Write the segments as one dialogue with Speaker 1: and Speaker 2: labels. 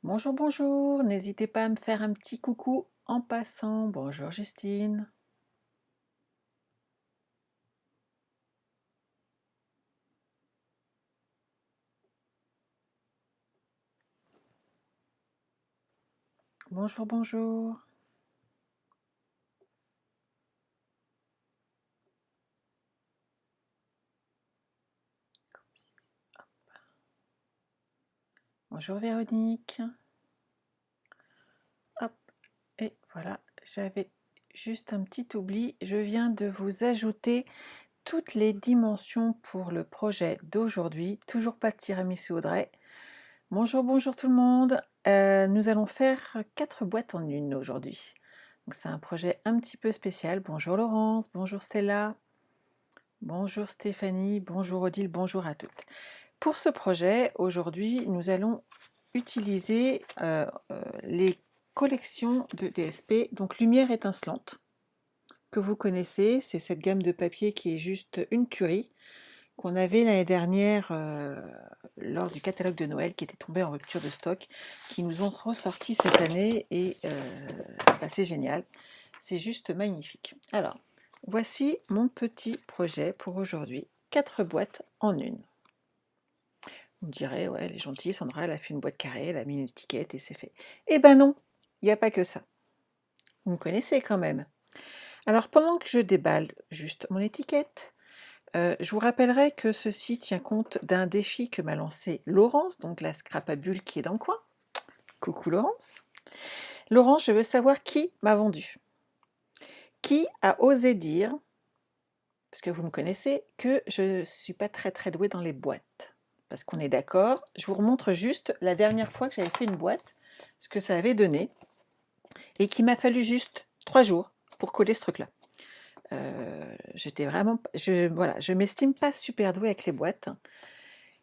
Speaker 1: Bonjour, bonjour, n'hésitez pas à me faire un petit coucou en passant. Bonjour Justine. Bonjour, bonjour. Bonjour Véronique. Hop, et voilà, j'avais juste un petit oubli. Je viens de vous ajouter toutes les dimensions pour le projet d'aujourd'hui. Toujours pas de tiramisu Audrey. Bonjour, bonjour tout le monde. Nous allons faire 4 boîtes en une aujourd'hui. Donc c'est un projet un petit peu spécial. Bonjour Laurence, bonjour Stella, bonjour Stéphanie, bonjour Odile, bonjour à toutes. Pour ce projet, aujourd'hui, nous allons utiliser les collections de DSP, donc Lumière étincelante, que vous connaissez. C'est cette gamme de papier qui est juste une tuerie, qu'on avait l'année dernière lors du catalogue de Noël, qui était tombé en rupture de stock, qui nous ont ressorti cette année, et c'est génial. C'est juste magnifique. Alors, voici mon petit projet pour aujourd'hui. 4 boîtes en une. On dirait, ouais, elle est gentille, Sandra, elle a fait une boîte carrée, elle a mis une étiquette et c'est fait. Eh ben non, il n'y a pas que ça. Vous me connaissez quand même. Alors pendant que je déballe juste mon étiquette, je vous rappellerai que ceci tient compte d'un défi que m'a lancé Laurence, donc la scrapabule qui est dans le coin. Coucou Laurence. Laurence, je veux savoir qui m'a vendu. Qui a osé dire, parce que vous me connaissez, que je ne suis pas très très douée dans les boîtes. Parce qu'on est d'accord, je vous remontre juste la dernière fois que j'avais fait une boîte, ce que ça avait donné, et qu'il m'a fallu juste 3 jours pour coller ce truc-là. J'étais vraiment, voilà, je m'estime pas super douée avec les boîtes,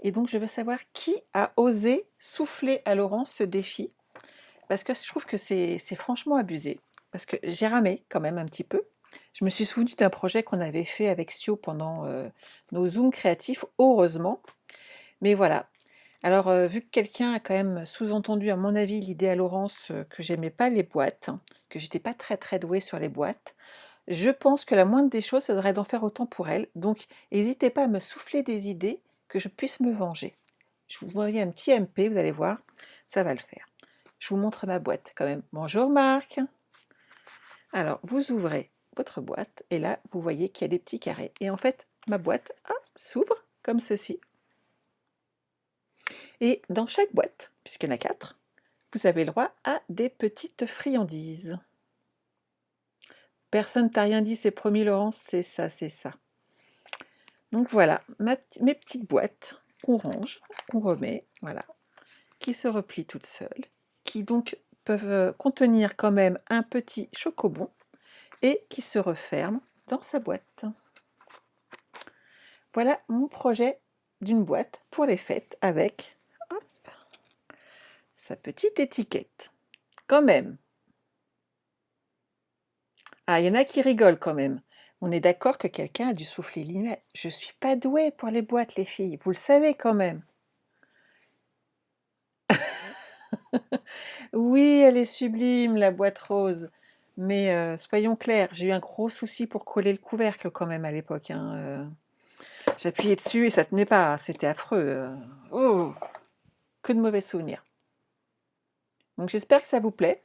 Speaker 1: et donc je veux savoir qui a osé souffler à Laurence ce défi, parce que je trouve que c'est franchement abusé, parce que j'ai ramé quand même un petit peu. Je me suis souvenu d'un projet qu'on avait fait avec Sio pendant nos Zooms créatifs, heureusement. Mais voilà. Alors, vu que quelqu'un a quand même sous-entendu, à mon avis, l'idée à Laurence que j'aimais pas les boîtes, que j'étais pas très très douée sur les boîtes, je pense que la moindre des choses serait d'en faire autant pour elle. Donc, n'hésitez pas à me souffler des idées que je puisse me venger. Je vous envoie un petit MP, vous allez voir, ça va le faire. Je vous montre ma boîte quand même. Bonjour Marc. Alors, vous ouvrez votre boîte et là, vous voyez qu'il y a des petits carrés. Et en fait, ma boîte s'ouvre comme ceci. Et dans chaque boîte, puisqu'il y en a 4, vous avez le droit à des petites friandises. Personne t'a rien dit, c'est promis Laurence, c'est ça, c'est ça. Donc voilà, mes petites boîtes qu'on range, qu'on remet, voilà, qui se replient toutes seules, qui donc peuvent contenir quand même un petit chocobon et qui se referment dans sa boîte. Voilà mon projet d'une boîte pour les fêtes avec hop, sa petite étiquette. Quand même. Ah, il y en a qui rigolent quand même. On est d'accord que quelqu'un a dû souffler l'image. Je suis pas douée pour les boîtes, les filles. Vous le savez quand même. Oui, elle est sublime, la boîte rose. Mais soyons clairs, j'ai eu un gros souci pour coller le couvercle quand même à l'époque, hein. J'appuyais dessus et ça tenait pas. C'était affreux. Oh, que de mauvais souvenirs. Donc j'espère que ça vous plaît.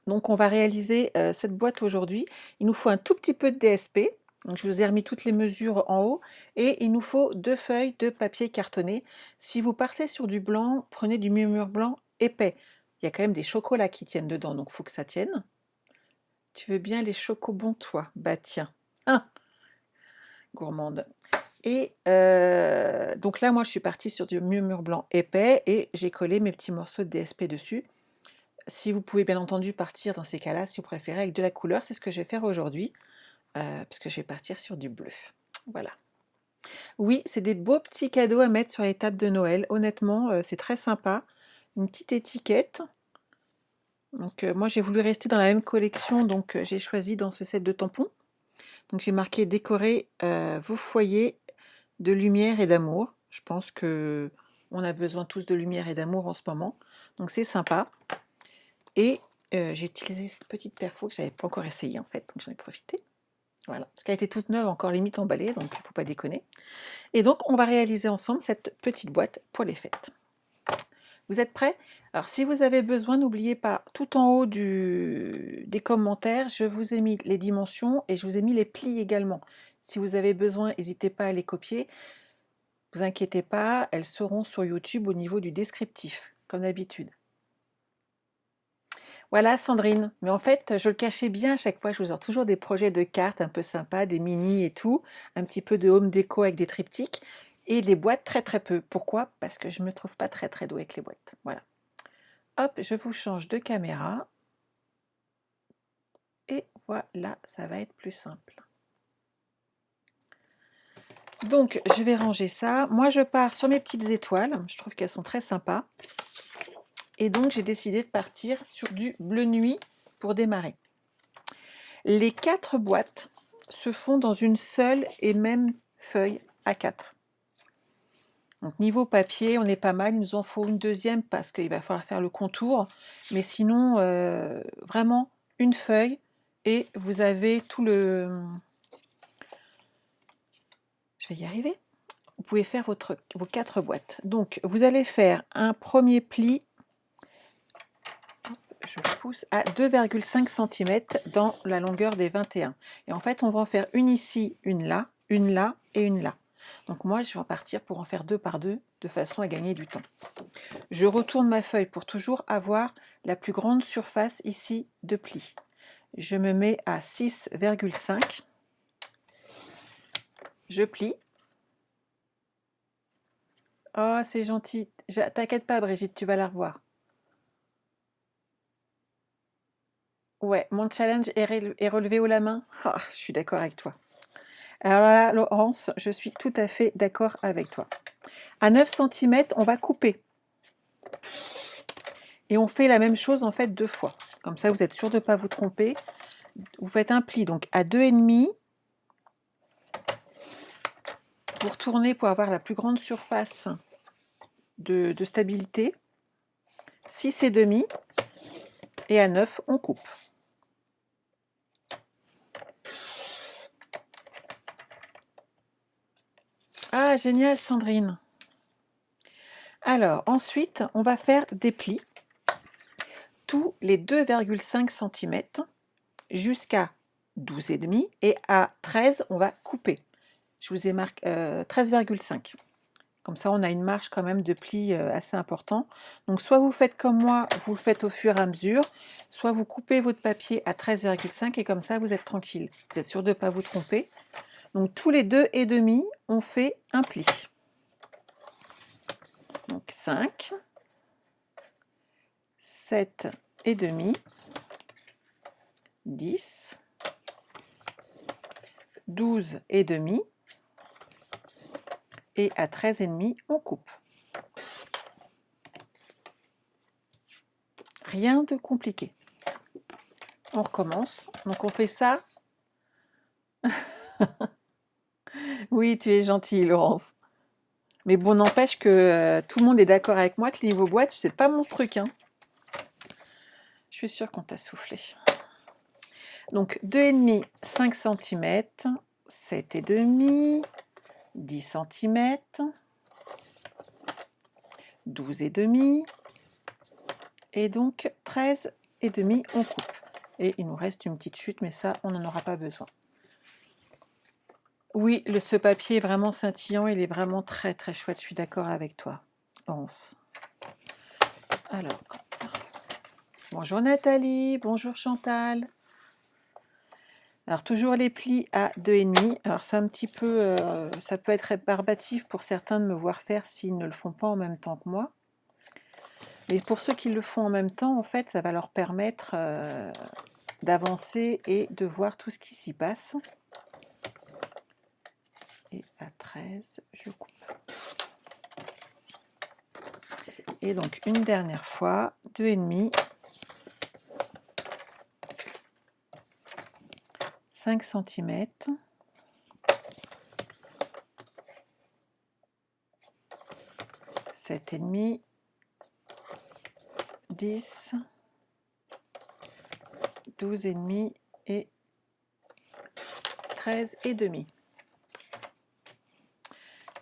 Speaker 1: Donc on va réaliser cette boîte aujourd'hui. Il nous faut un tout petit peu de DSP. Donc je vous ai remis toutes les mesures en haut. Et il nous faut 2 feuilles de papier cartonné. Si vous partez sur du blanc, prenez du murmure blanc épais. Il y a quand même des chocolats qui tiennent dedans, donc il faut que ça tienne. Tu veux bien les chocobons, toi? Bah tiens. Un, gourmande. Et donc là, moi, je suis partie sur du murmure blanc épais et j'ai collé mes petits morceaux de DSP dessus. Si vous pouvez bien entendu partir dans ces cas-là, si vous préférez, avec de la couleur, c'est ce que je vais faire aujourd'hui, parce que je vais partir sur du bleu. Voilà. Oui, c'est des beaux petits cadeaux à mettre sur les tables de Noël. Honnêtement, c'est très sympa. Une petite étiquette. Donc moi, j'ai voulu rester dans la même collection, donc j'ai choisi dans ce set de tampons. Donc j'ai marqué décorer vos foyers de lumière et d'amour. Je pense que On a besoin tous de lumière et d'amour en ce moment, donc c'est sympa. Et j'ai utilisé cette petite perfo que je n'avais pas encore essayée en fait, donc j'en ai profité. Voilà, parce qu'elle était toute neuve, encore limite emballée, donc il ne faut pas déconner. Et donc on va réaliser ensemble cette petite boîte pour les fêtes. Vous êtes prêts? Alors si vous avez besoin, n'oubliez pas, tout en haut des commentaires, je vous ai mis les dimensions et je vous ai mis les plis également. Si vous avez besoin, n'hésitez pas à les copier. Ne vous inquiétez pas, elles seront sur YouTube au niveau du descriptif, comme d'habitude. Voilà Sandrine, mais en fait je le cachais bien à chaque fois, je vous sors toujours des projets de cartes un peu sympas, des mini et tout, un petit peu de home déco avec des triptyques, et les boîtes très très peu. Pourquoi? Parce que je ne me trouve pas très très douée avec les boîtes. Voilà. Hop, je vous change de caméra, et voilà, ça va être plus simple. Donc je vais ranger ça, moi je pars sur mes petites étoiles, je trouve qu'elles sont très sympas, et donc j'ai décidé de partir sur du bleu nuit pour démarrer. Les 4 boîtes se font dans une seule et même feuille A4. Donc niveau papier, on est pas mal, il nous en faut une deuxième parce qu'il va falloir faire le contour, mais sinon vraiment une feuille et vous avez tout le... Je vais y arriver. Vous pouvez faire vos 4 boîtes. Donc vous allez faire un premier pli, je pousse à 2,5 cm dans la longueur des 21. Et en fait, on va en faire une ici, une là et une là. Donc moi, je vais en partir pour en faire 2 par 2, de façon à gagner du temps. Je retourne ma feuille pour toujours avoir la plus grande surface ici de pli. Je me mets à 6,5. Je plie. Oh, c'est gentil. T'inquiète pas, Brigitte, tu vas la revoir. Ouais, mon challenge est relevé haut la main. Ah, je suis d'accord avec toi. Alors là, Laurence, je suis tout à fait d'accord avec toi. À 9 cm, on va couper. Et on fait la même chose en fait 2 fois. Comme ça, vous êtes sûr de ne pas vous tromper. Vous faites un pli donc à 2,5. Vous retournez pour avoir la plus grande surface de stabilité. 6,5. Et à 9, on coupe. Ah, génial, Sandrine. Alors, ensuite, on va faire des plis tous les 2,5 cm jusqu'à 12,5 et à 13, on va couper. Je vous ai marqué 13,5. Comme ça, on a une marge quand même de pli assez important. Donc, soit vous faites comme moi, vous le faites au fur et à mesure, soit vous coupez votre papier à 13,5 et comme ça, vous êtes tranquille. Vous êtes sûr de ne pas vous tromper. Donc, tous les 2,5, on fait un pli. Donc, 5, 7,5, 10, 12,5 et à 13,5, on coupe. Rien de compliqué. On recommence. Donc on fait ça. Oui, tu es gentille, Laurence. Mais bon, n'empêche que tout le monde est d'accord avec moi que les niveau boîte, c'est pas mon truc. Hein. Je suis sûre qu'on t'a soufflé. Donc 2,5, 5 cm, 7,5, 10 cm, 12,5 et donc 13,5, on coupe. Et il nous reste une petite chute, mais ça, on n'en aura pas besoin. Oui, ce papier est vraiment scintillant, il est vraiment très très chouette, je suis d'accord avec toi, Laurence. Alors, bonjour Nathalie, bonjour Chantal. Alors toujours les plis à 2,5. Alors c'est un petit peu, ça peut être rébarbatif pour certains de me voir faire s'ils ne le font pas en même temps que moi. Mais pour ceux qui le font en même temps, en fait, ça va leur permettre d'avancer et de voir tout ce qui s'y passe. Et à 13, je coupe. Et donc une dernière fois, 2,5, 5 cm, 7,5, 10, 12,5 et 13,5.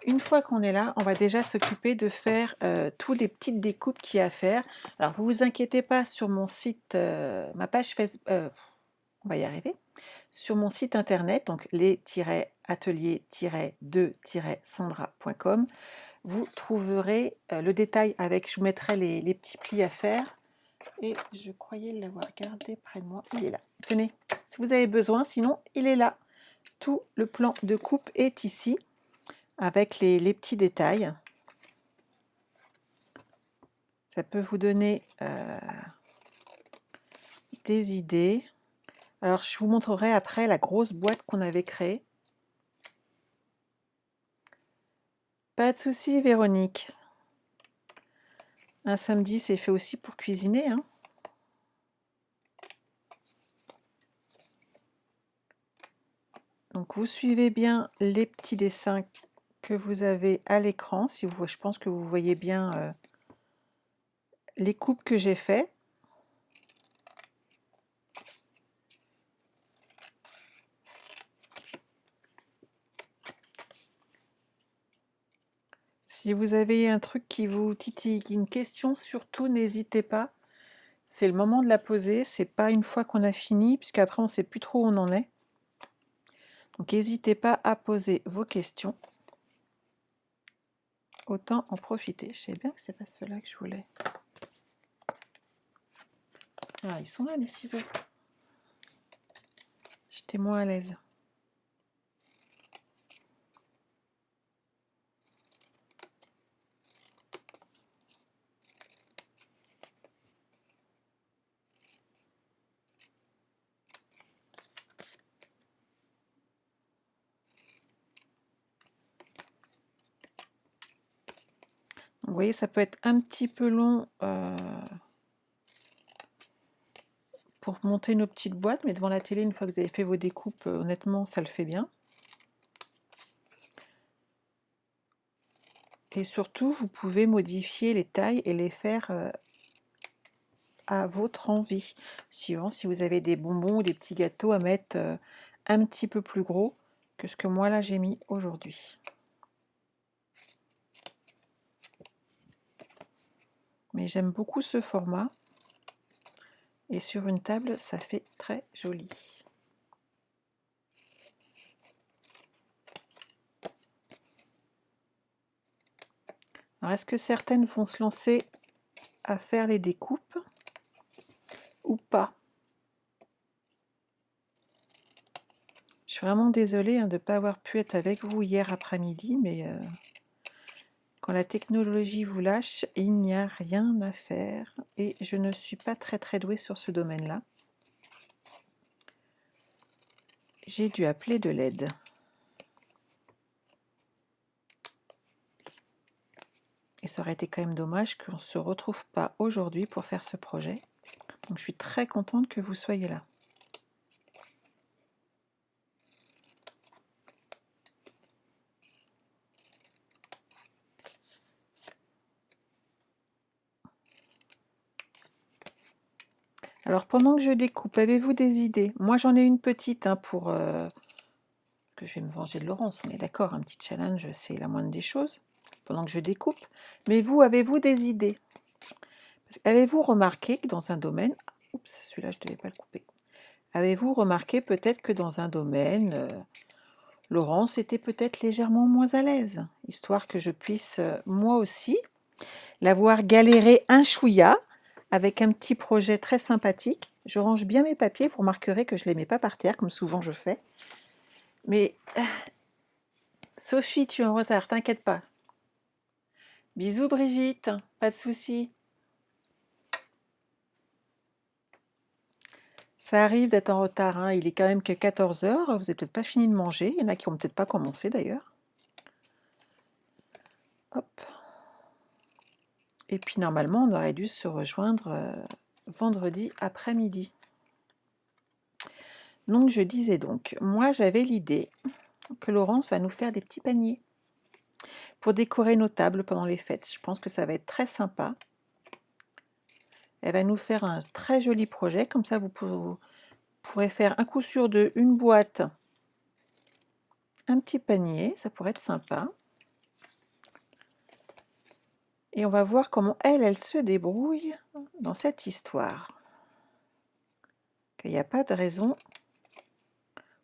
Speaker 1: Une fois qu'on est là, on va déjà s'occuper de faire toutes les petites découpes qu'il y a à faire. Alors, vous vous inquiétez pas, sur mon site, ma page Facebook, on va y arriver, sur mon site internet, donc les-ateliers-2-sandra.com, vous trouverez le détail avec, je vous mettrai les petits plis à faire. Et je croyais l'avoir gardé près de moi, il est là. Tenez, si vous avez besoin, sinon il est là. Tout le plan de coupe est ici, avec les petits détails. Ça peut vous donner des idées. Alors, je vous montrerai après la grosse boîte qu'on avait créée. Pas de souci, Véronique. Un samedi, c'est fait aussi pour cuisiner, hein. Donc, vous suivez bien les petits dessins que vous avez à l'écran. Si vous, je pense que vous voyez bien les coupes que j'ai faites. Si vous avez un truc qui vous titille, une question, surtout n'hésitez pas. C'est le moment de la poser, c'est pas une fois qu'on a fini, puisqu'après on ne sait plus trop où on en est. Donc n'hésitez pas à poser vos questions. Autant en profiter. Je sais bien que c'est pas ceux-là que je voulais. Ah, ils sont là mes ciseaux. J'étais moins à l'aise. Vous voyez, ça peut être un petit peu long pour monter nos petites boîtes, mais devant la télé, une fois que vous avez fait vos découpes, honnêtement, ça le fait bien. Et surtout, vous pouvez modifier les tailles et les faire à votre envie, suivant si vous avez des bonbons ou des petits gâteaux à mettre un petit peu plus gros que ce que moi là j'ai mis aujourd'hui. Mais j'aime beaucoup ce format et sur une table ça fait très joli. Alors est-ce que certaines vont se lancer à faire les découpes ou pas? Je suis vraiment désolée de ne pas avoir pu être avec vous hier après-midi, mais quand la technologie vous lâche, il n'y a rien à faire et je ne suis pas très douée sur ce domaine-là. J'ai dû appeler de l'aide. Et ça aurait été quand même dommage qu'on ne se retrouve pas aujourd'hui pour faire ce projet. Donc je suis très contente que vous soyez là. Alors pendant que je découpe, avez-vous des idées? Moi j'en ai une petite pour que je vais me venger de Laurence, on est d'accord, un petit challenge, c'est la moindre des choses, pendant que je découpe. Mais vous, avez-vous des idées? Avez-vous remarqué que dans un domaine... Oups, celui-là je ne devais pas le couper. Avez-vous remarqué peut-être que dans un domaine, Laurence était peut-être légèrement moins à l'aise, histoire que je puisse, moi aussi, la voir galérer un chouïa avec un petit projet très sympathique. Je range bien mes papiers, vous remarquerez que je ne les mets pas par terre, comme souvent je fais. Mais Sophie, tu es en retard, t'inquiète pas. Bisous Brigitte, pas de souci. Ça arrive d'être en retard, hein. Il est quand même que 14 h, vous n'avez peut-être pas fini de manger, il y en a qui n'ont peut-être pas commencé d'ailleurs. Hop. Et puis normalement, on aurait dû se rejoindre vendredi après-midi. Donc je disais donc, moi j'avais l'idée que Laurence va nous faire des petits paniers pour décorer nos tables pendant les fêtes. Je pense que ça va être très sympa. Elle va nous faire un très joli projet. Comme ça, vous pourrez faire un coup sûr de une boîte, un petit panier. Ça pourrait être sympa. Et on va voir comment elle se débrouille dans cette histoire. Il n'y a pas de raison.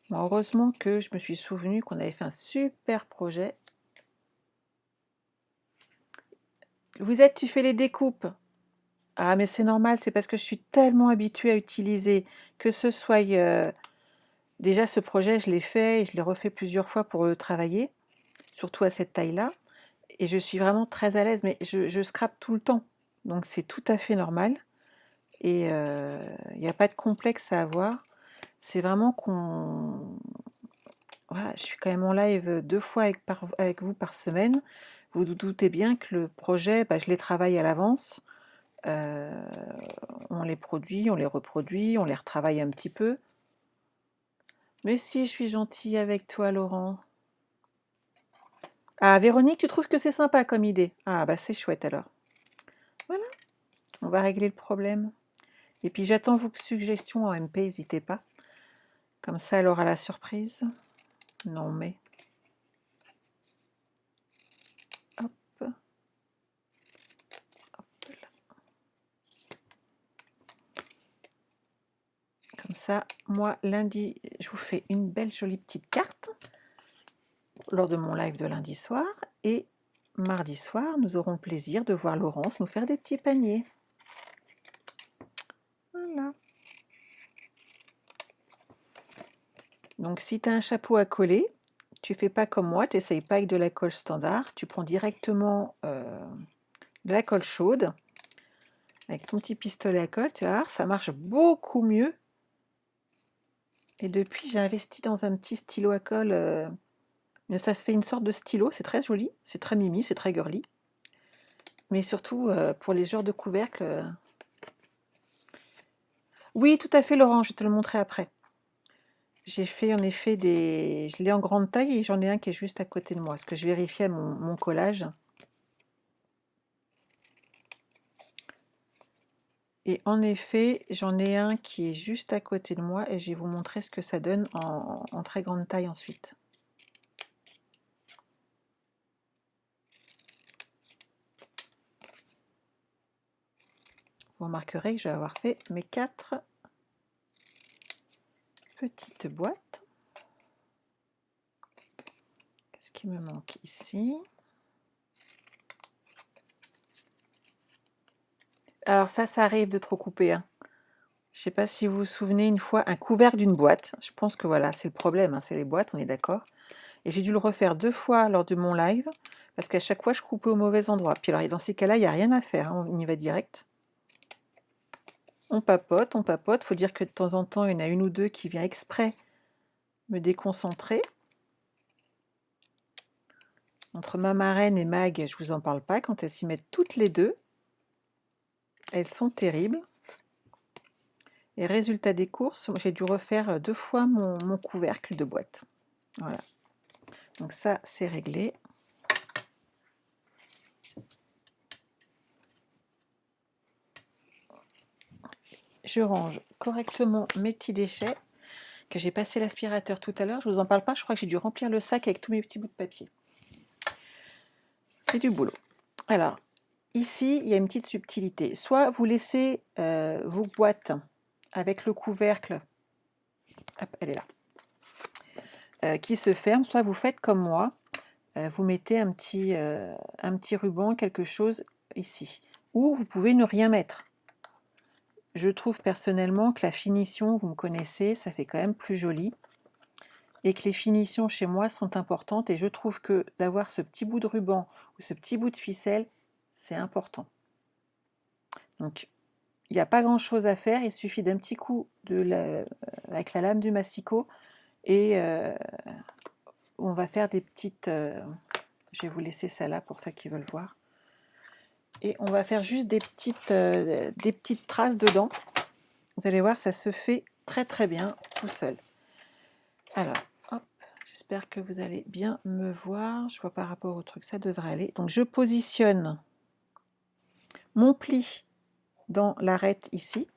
Speaker 1: Bon, heureusement que je me suis souvenu qu'on avait fait un super projet. Tu fais les découpes. Ah, mais c'est normal, c'est parce que je suis tellement habituée à utiliser, que ce soit... déjà, ce projet, je l'ai fait et je l'ai refait plusieurs fois pour le travailler, surtout à cette taille-là. Et je suis vraiment très à l'aise, mais je scrape tout le temps. Donc c'est tout à fait normal. Et il n'y a pas de complexe à avoir. C'est vraiment qu'on... Voilà, je suis quand même en live 2 fois avec vous par semaine. Vous vous doutez bien que le projet, je les travaille à l'avance. On les produit, on les reproduit, on les retravaille un petit peu. Mais si, je suis gentille avec toi, Laurent. Ah, Véronique, tu trouves que c'est sympa comme idée? Ah, c'est chouette alors. Voilà, on va régler le problème. Et puis j'attends vos suggestions en MP, n'hésitez pas. Comme ça, elle aura la surprise. Non, mais... Hop. Hop là. Comme ça, moi, lundi, je vous fais une belle jolie petite carte lors de mon live de lundi soir. Et mardi soir, nous aurons le plaisir de voir Laurence nous faire des petits paniers. Voilà. Donc, si tu as un chapeau à coller, tu fais pas comme moi, tu n'essayes pas avec de la colle standard. Tu prends directement de la colle chaude avec ton petit pistolet à colle. Tu vas voir, ça marche beaucoup mieux. Et depuis, j'ai investi dans un petit stylo à colle. Mais ça fait une sorte de stylo, c'est très joli, c'est très mimi, c'est très girly. Mais surtout, pour les genres de couvercles... Oui, tout à fait, Laurent, je vais te le montrer après. J'ai fait en effet des... Je l'ai en grande taille et j'en ai un qui est juste à côté de moi, parce que je vérifiais mon collage. Et en effet, j'en ai un qui est juste à côté de moi et je vais vous montrer ce que ça donne en très grande taille ensuite. Vous remarquerez que je vais avoir fait mes 4 petites boîtes. Qu'est-ce qui me manque ici? Alors ça arrive de trop couper. Hein. Je ne sais pas si vous vous souvenez une fois, un couvercle d'une boîte. Je pense que voilà, c'est le problème, hein, c'est les boîtes, on est d'accord. Et j'ai dû le refaire 2 fois lors de mon live, parce qu'à chaque fois, je coupais au mauvais endroit. Puis alors, dans ces cas-là, il n'y a rien à faire, hein, on y va direct. On papote, on papote. Il faut dire que de temps en temps, il y en a une ou deux qui vient exprès me déconcentrer. Entre ma marraine et Mag, je vous en parle pas, quand elles s'y mettent toutes les deux, elles sont terribles. Et résultat des courses, j'ai dû refaire 2 fois mon couvercle de boîte. Voilà. Donc ça, c'est réglé. Je range correctement mes petits déchets, que j'ai passé l'aspirateur tout à l'heure. Je ne vous en parle pas, je crois que j'ai dû remplir le sac avec tous mes petits bouts de papier. C'est du boulot. Alors, ici, il y a une petite subtilité. Soit vous laissez vos boîtes avec le couvercle, hop, elle est là, qui se ferme, soit vous faites comme moi, vous mettez un petit ruban, quelque chose ici. Ou vous pouvez ne rien mettre. Je trouve personnellement que la finition, vous me connaissez, ça fait quand même plus joli. Et que les finitions chez moi sont importantes. Et je trouve que d'avoir ce petit bout de ruban ou ce petit bout de ficelle, c'est important. Donc, il n'y a pas grand-chose à faire. Il suffit d'un petit coup avec la lame du massicot. Et on va faire des petites... je vais vous laisser celle-là pour ceux qui veulent voir. Et on va faire juste des petites traces dedans. Vous allez voir, ça se fait très très bien tout seul. Alors, hop, J'espère que vous allez bien me voir. Je vois par rapport au truc, ça devrait aller. Donc je positionne mon pli dans l'arête ici.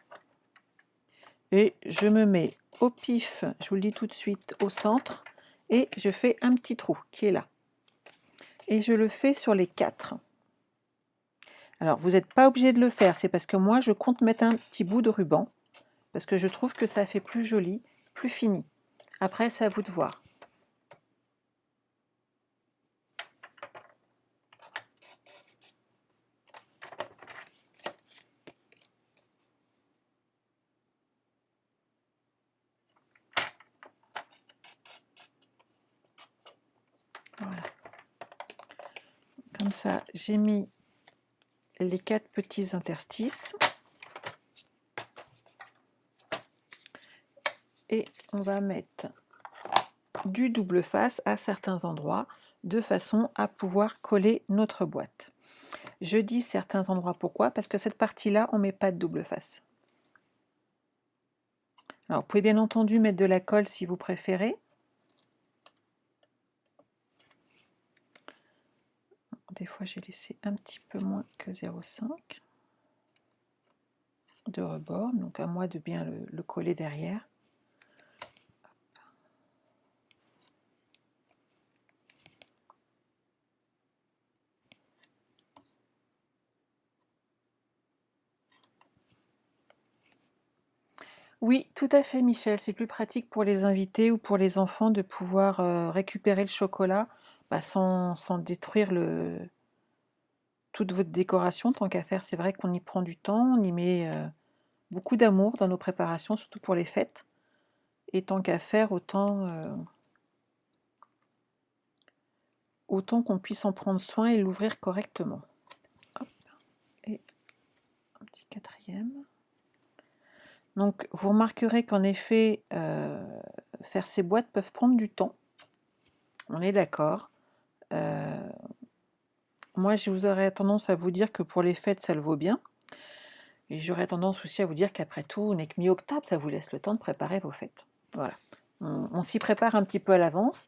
Speaker 1: Et je me mets au pif, je vous le dis tout de suite, au centre. Et je fais un petit trou qui est là. Et je le fais sur les 4. Alors vous n'êtes pas obligé de le faire, c'est parce que moi je compte mettre un petit bout de ruban. Parce que je trouve que ça fait plus joli, plus fini. Après, c'est à vous de voir. Voilà. Comme ça, j'ai mis les 4 petits interstices. Et on va mettre du double face à certains endroits, de façon à pouvoir coller notre boîte. Je dis certains endroits, pourquoi? Parce que cette partie-là, on ne met pas de double face. Alors, vous pouvez bien entendu mettre de la colle si vous préférez. Des fois, j'ai laissé un petit peu moins que 0,5 de rebord, donc à moi de bien le coller derrière. Oui, tout à fait, Michel. C'est plus pratique pour les invités ou pour les enfants de pouvoir récupérer le chocolat sans détruire toute votre décoration. Tant qu'à faire, c'est vrai qu'on y prend du temps, on y met beaucoup d'amour dans nos préparations, surtout pour les fêtes. Et tant qu'à faire, autant qu'on puisse en prendre soin et l'ouvrir correctement. Hop. Et un petit 4e. Donc, vous remarquerez qu'en effet, faire ces boîtes peuvent prendre du temps. On est d'accord. Moi, je vous aurais tendance à vous dire que pour les fêtes, ça le vaut bien. Et j'aurais tendance aussi à vous dire qu'après tout, on n'est que mi-octobre, ça vous laisse le temps de préparer vos fêtes. Voilà. On s'y prépare un petit peu à l'avance.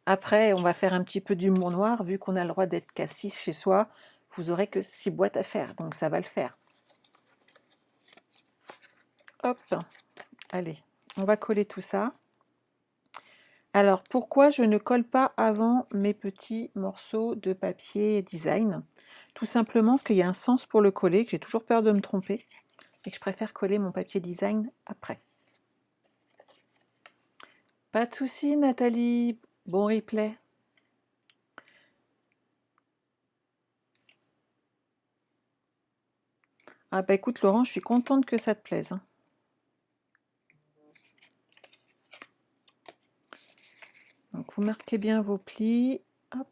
Speaker 1: Après, on va faire un petit peu d'humour noir. Vu qu'on a le droit d'être qu'à 6 chez soi, vous aurez que 6 boîtes à faire. Donc, ça va le faire. Hop. Allez, on va coller tout ça. Alors, pourquoi je ne colle pas avant mes petits morceaux de papier design? Tout simplement parce qu'il y a un sens pour le coller, que j'ai toujours peur de me tromper, et que je préfère coller mon papier design après. Pas de souci, Nathalie. Bon replay. Ah bah écoute, Laurent, je suis contente que ça te plaise. Donc, vous marquez bien vos plis. Hop.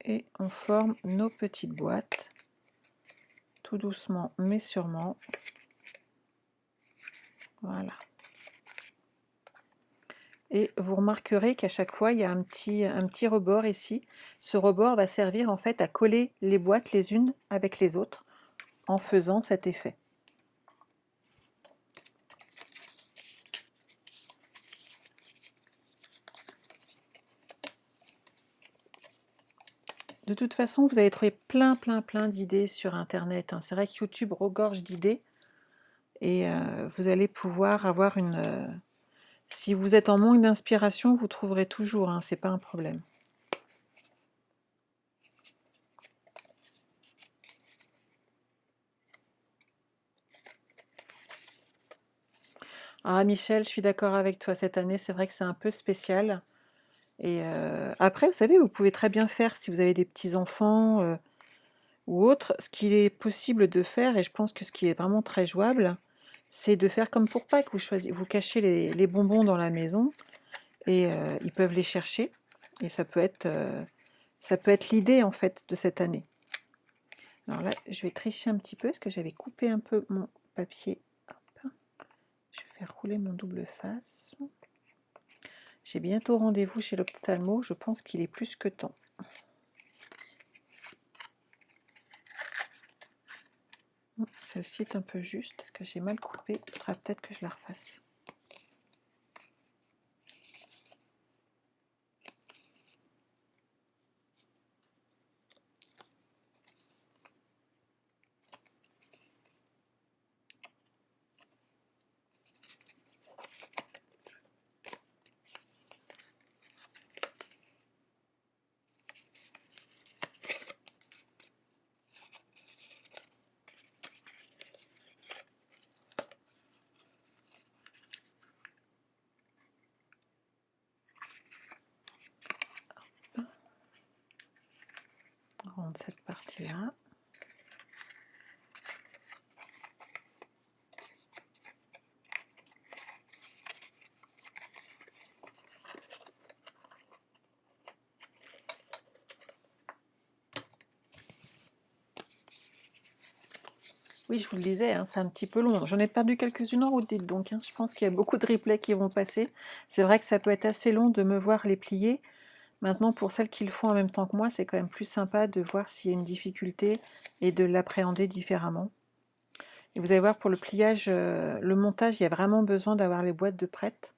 Speaker 1: Et on forme nos petites boîtes. Tout doucement, mais sûrement. Voilà. Et vous remarquerez qu'à chaque fois, il y a un petit rebord ici. Ce rebord va servir en fait à coller les boîtes les unes avec les autres en faisant cet effet. De toute façon, vous allez trouver plein d'idées sur Internet. C'est vrai que YouTube regorge d'idées et vous allez pouvoir avoir une... si vous êtes en manque d'inspiration, vous trouverez toujours, c'est pas un problème. Ah Michel, je suis d'accord avec toi, cette année, c'est vrai que c'est un peu spécial. Et après, vous savez, vous pouvez très bien faire, si vous avez des petits-enfants ou autres, ce qu'il est possible de faire, et je pense que ce qui est vraiment très jouable, c'est de faire comme pour Pâques, vous cachez les bonbons dans la maison, et ils peuvent les chercher, et ça peut être l'idée, en fait, de cette année. Alors là, je vais tricher un petit peu, parce que j'avais coupé un peu mon papier. Hop. Je vais faire rouler mon double face. J'ai bientôt rendez-vous chez l'ophtalmo, je pense qu'il est plus que temps. Celle-ci est un peu juste parce que j'ai mal coupé. Il faudra peut-être que je la refasse. On rendre cette partie-là. Oui, je vous le disais, hein, c'est un petit peu long. J'en ai perdu quelques-unes en route, dites donc. Hein. Je pense qu'il y a beaucoup de replays qui vont passer. C'est vrai que ça peut être assez long de me voir les plier. Maintenant, pour celles qui le font en même temps que moi, c'est quand même plus sympa de voir s'il y a une difficulté et de l'appréhender différemment. Et vous allez voir, pour le pliage, le montage, il y a vraiment besoin d'avoir les boîtes de prêtes.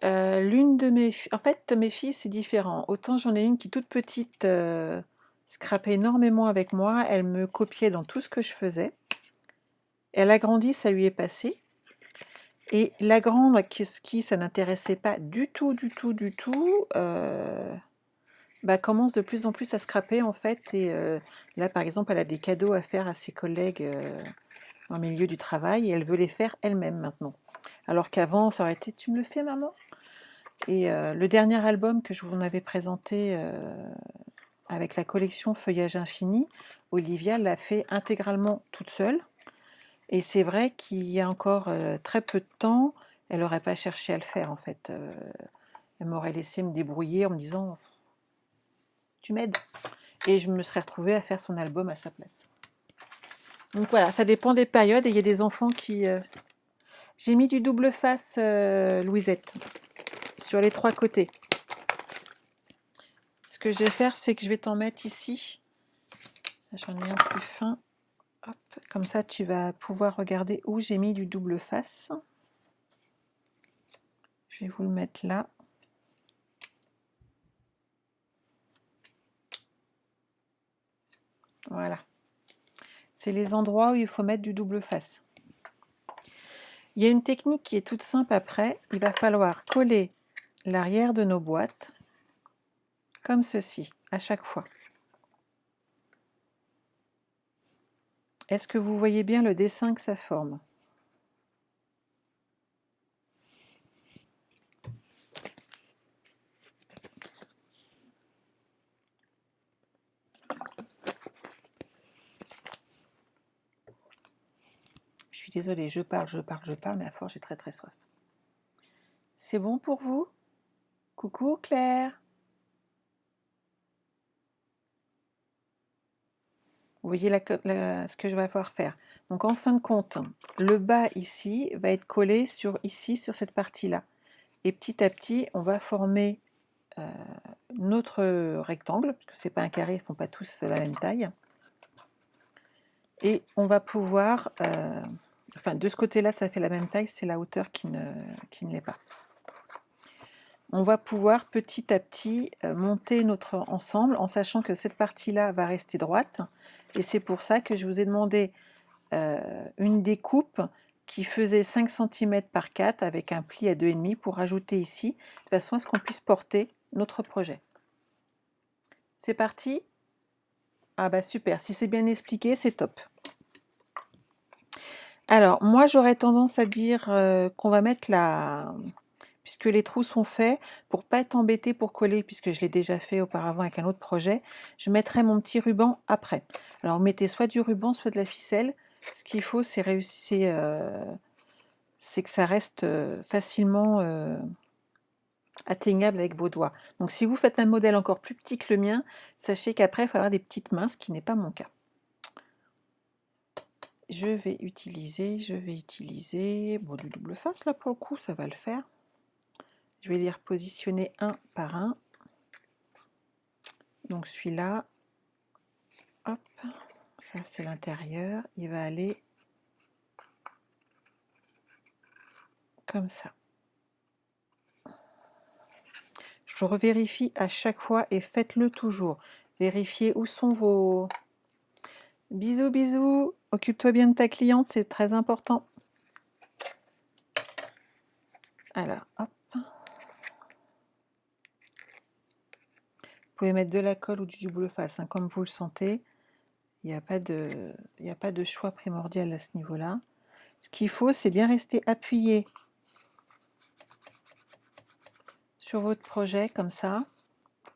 Speaker 1: L'une de mes filles, en fait, mes filles, c'est différent. Autant j'en ai une qui, toute petite, scrapait énormément avec moi. Elle me copiait dans tout ce que je faisais. Elle a grandi, ça lui est passé. Et la grande, qui ça n'intéressait pas du tout, bah, commence de plus en plus à scraper, en fait. Et là, par exemple, elle a des cadeaux à faire à ses collègues en milieu du travail. Et elle veut les faire elle-même maintenant. Alors qu'avant, ça aurait été « tu me le fais, maman ?» Et le dernier album que je vous en avais présenté avec la collection Feuillage Infini, Olivia l'a fait intégralement toute seule. Et c'est vrai qu'il y a encore très peu de temps, elle n'aurait pas cherché à le faire en fait. Elle m'aurait laissé me débrouiller en me disant « tu m'aides ?» Et je me serais retrouvée à faire son album à sa place. Donc voilà, ça dépend des périodes et il y a des enfants qui... J'ai mis du double face, Louisette, sur les 3 côtés. Ce que je vais faire, c'est que je vais t'en mettre ici. J'en ai un plus fin. Hop, comme ça, tu vas pouvoir regarder où j'ai mis du double face. Je vais vous le mettre là. Voilà. C'est les endroits où il faut mettre du double face. Il y a une technique qui est toute simple après. Il va falloir coller l'arrière de nos boîtes, comme ceci, à chaque fois. Est-ce que vous voyez bien le dessin que ça forme ? Je suis désolée, je parle, mais à force, j'ai très très soif. C'est bon pour vous? Coucou Claire! Vous voyez ce que je vais pouvoir faire. Donc en fin de compte, le bas ici va être collé sur cette partie-là. Et petit à petit, on va former notre rectangle, parce que c'est pas un carré, ils ne font pas tous la même taille. Et on va pouvoir, enfin de ce côté-là, ça fait la même taille, c'est la hauteur qui ne l'est pas. On va pouvoir petit à petit monter notre ensemble en sachant que cette partie-là va rester droite. Et c'est pour ça que je vous ai demandé une découpe qui faisait 5 cm par 4 avec un pli à 2,5 pour ajouter ici, de façon à ce qu'on puisse porter notre projet. C'est parti? Ah bah super, si c'est bien expliqué, c'est top. Alors, moi j'aurais tendance à dire qu'on va mettre puisque les trous sont faits, pour pas être embêté pour coller, puisque je l'ai déjà fait auparavant avec un autre projet, je mettrai mon petit ruban après. Alors vous mettez soit du ruban, soit de la ficelle. Ce qu'il faut, c'est réussir, c'est que ça reste facilement atteignable avec vos doigts. Donc si vous faites un modèle encore plus petit que le mien, sachez qu'après il faut avoir des petites mains, ce qui n'est pas mon cas. je vais utiliser bon, du double face là pour le coup, ça va le faire. Je vais les repositionner un par un. Donc celui-là, hop, ça c'est l'intérieur, il va aller comme ça. Je revérifie à chaque fois et faites-le toujours. Vérifiez où sont vos... Bisous, bisous. Occupe-toi bien de ta cliente, c'est très important. Alors, hop. Vous pouvez mettre de la colle ou du double face, hein, comme vous le sentez. Il n'y a pas de choix primordial à ce niveau-là. Ce qu'il faut, c'est bien rester appuyé sur votre projet, comme ça,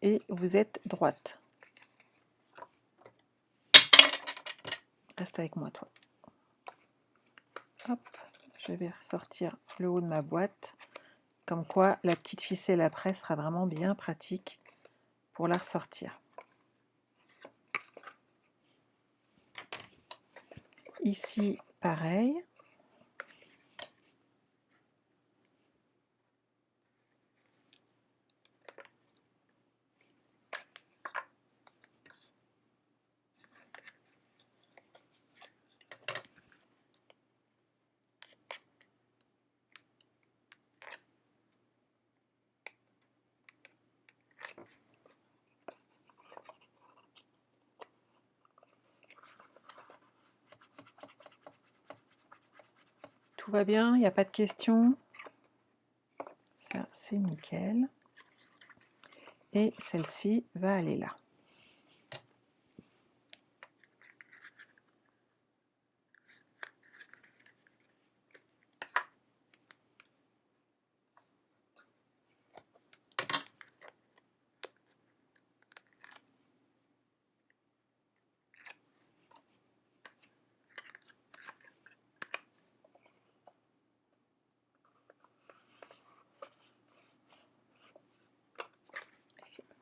Speaker 1: et vous êtes droite. Reste avec moi, toi. Hop, je vais ressortir le haut de ma boîte. Comme quoi, la petite ficelle après sera vraiment bien pratique pour la ressortir. Ici, pareil. Tout va bien, il n'y a pas de questions. Ça, c'est nickel. Et celle-ci va aller là.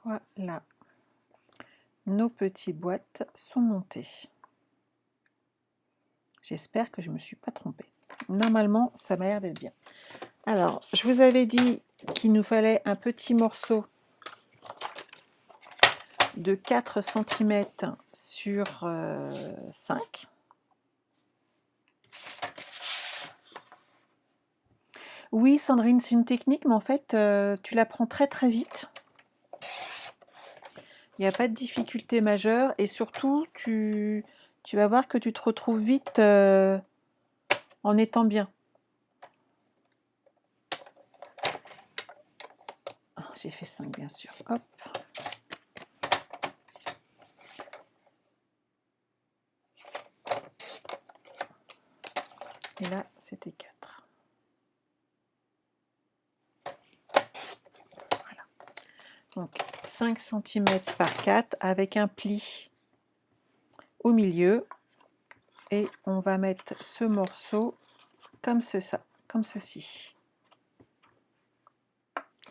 Speaker 1: Voilà. Nos petites boîtes sont montées. J'espère que je ne me suis pas trompée. Normalement, ça m'a l'air d'être bien. Alors, je vous avais dit qu'il nous fallait un petit morceau de 4 cm sur 5. Oui, Sandrine, c'est une technique, mais en fait, tu l'apprends très très vite. Il n'y a pas de difficulté majeure et surtout, tu vas voir que tu te retrouves vite en étant bien. Oh, j'ai fait 5, bien sûr. Hop. Et là, c'était 4. Voilà. Donc, 5 cm par 4 avec un pli au milieu. Et on va mettre ce morceau comme ceci.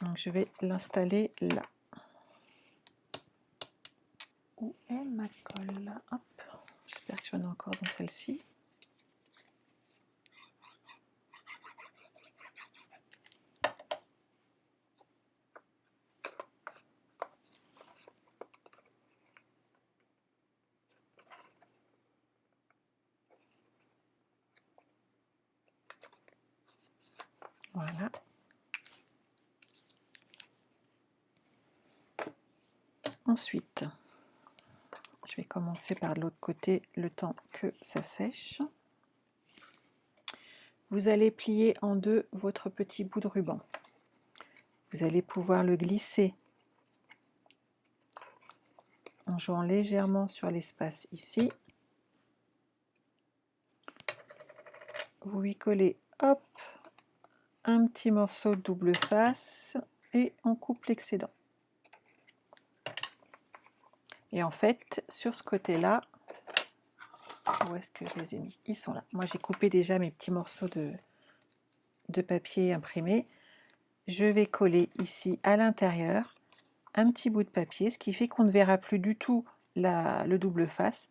Speaker 1: Donc, je vais l'installer là. Où est ma colle? Hop. J'espère que j'en ai encore dans celle-ci. Voilà. Ensuite, je vais commencer par l'autre côté le temps que ça sèche. Vous allez plier en deux votre petit bout de ruban. Vous allez pouvoir le glisser en jouant légèrement sur l'espace ici. Vous lui collez, hop, un petit morceau de double face et on coupe l'excédent. Et en fait, sur ce côté-là, où est-ce que je les ai mis? Ils sont là. Moi, j'ai coupé déjà mes petits morceaux de papier imprimé. Je vais coller ici à l'intérieur un petit bout de papier, ce qui fait qu'on ne verra plus du tout le double face.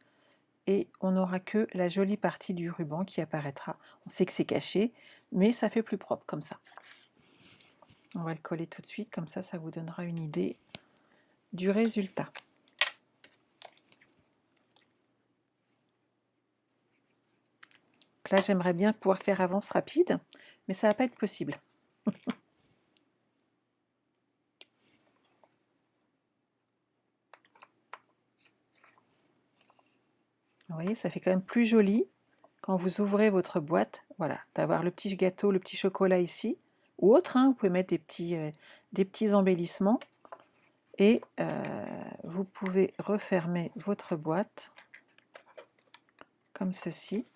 Speaker 1: et on n'aura que la jolie partie du ruban qui apparaîtra. On sait que c'est caché, mais ça fait plus propre comme ça. On va le coller tout de suite, comme ça vous donnera une idée du résultat. Donc là, j'aimerais bien pouvoir faire avance rapide, mais ça va pas être possible. Vous voyez, ça fait quand même plus joli quand vous ouvrez votre boîte, voilà, d'avoir le petit gâteau, le petit chocolat ici, ou autre, hein, vous pouvez mettre des petits embellissements, et vous pouvez refermer votre boîte comme ceci,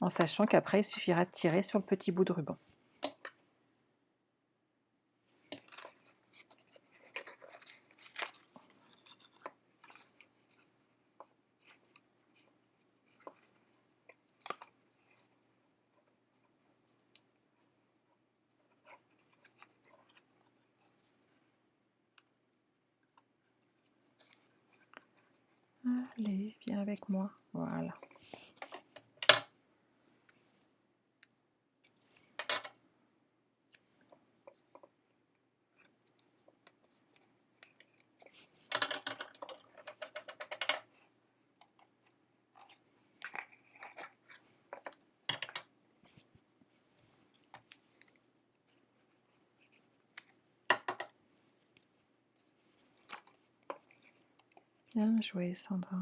Speaker 1: en sachant qu'après il suffira de tirer sur le petit bout de ruban. Allez, viens avec moi, voilà. Bien joué, Sandra.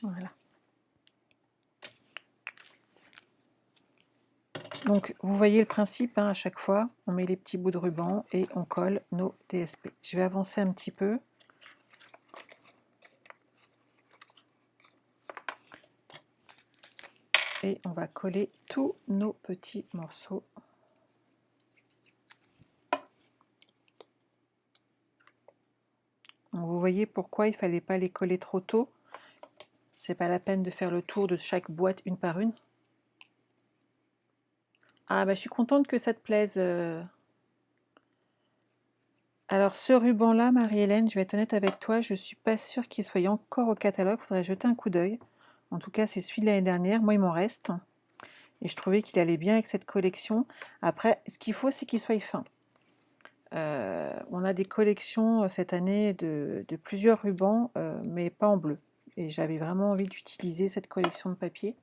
Speaker 1: Voilà. Donc, vous voyez le principe, hein, à chaque fois, on met les petits bouts de ruban et on colle nos DSP. Je vais avancer un petit peu. Et on va coller tous nos petits morceaux. Donc, vous voyez pourquoi il ne fallait pas les coller trop tôt. C'est pas la peine de faire le tour de chaque boîte une par une. Ah bah je suis contente que ça te plaise. Alors ce ruban-là, Marie-Hélène, je vais être honnête avec toi, je suis pas sûre qu'il soit encore au catalogue, il faudrait jeter un coup d'œil. En tout cas, c'est celui de l'année dernière, moi il m'en reste. Et je trouvais qu'il allait bien avec cette collection. Après, ce qu'il faut, c'est qu'il soit fin. On a des collections cette année de plusieurs rubans, mais pas en bleu. Et j'avais vraiment envie d'utiliser cette collection de papier.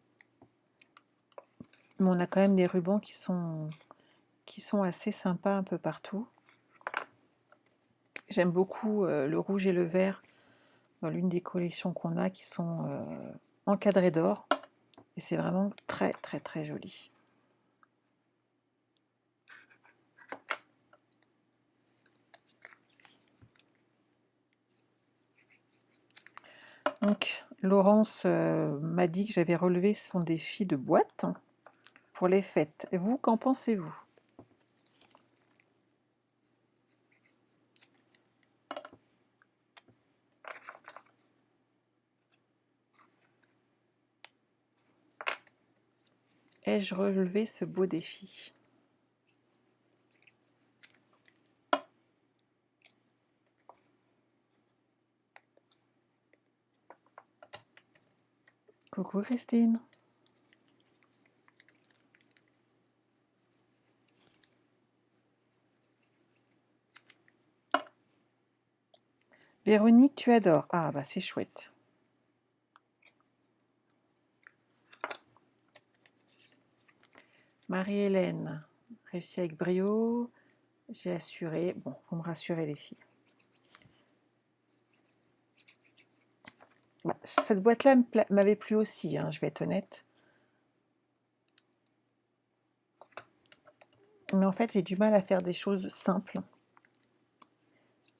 Speaker 1: Mais on a quand même des rubans qui sont assez sympas un peu partout. J'aime beaucoup le rouge et le vert dans l'une des collections qu'on a qui sont encadrés d'or. Et c'est vraiment très très très joli. Donc Laurence m'a dit que j'avais relevé son défi de boîte pour les fêtes. Et vous, qu'en pensez-vous? Ai-je relevé ce beau défi? Coucou Christine. Véronique, tu adores. Ah bah c'est chouette. Marie-Hélène, réussi avec brio. J'ai assuré. Bon, faut me rassurer les filles. Bah, cette boîte-là m'avait plu aussi, hein, je vais être honnête. Mais en fait, j'ai du mal à faire des choses simples.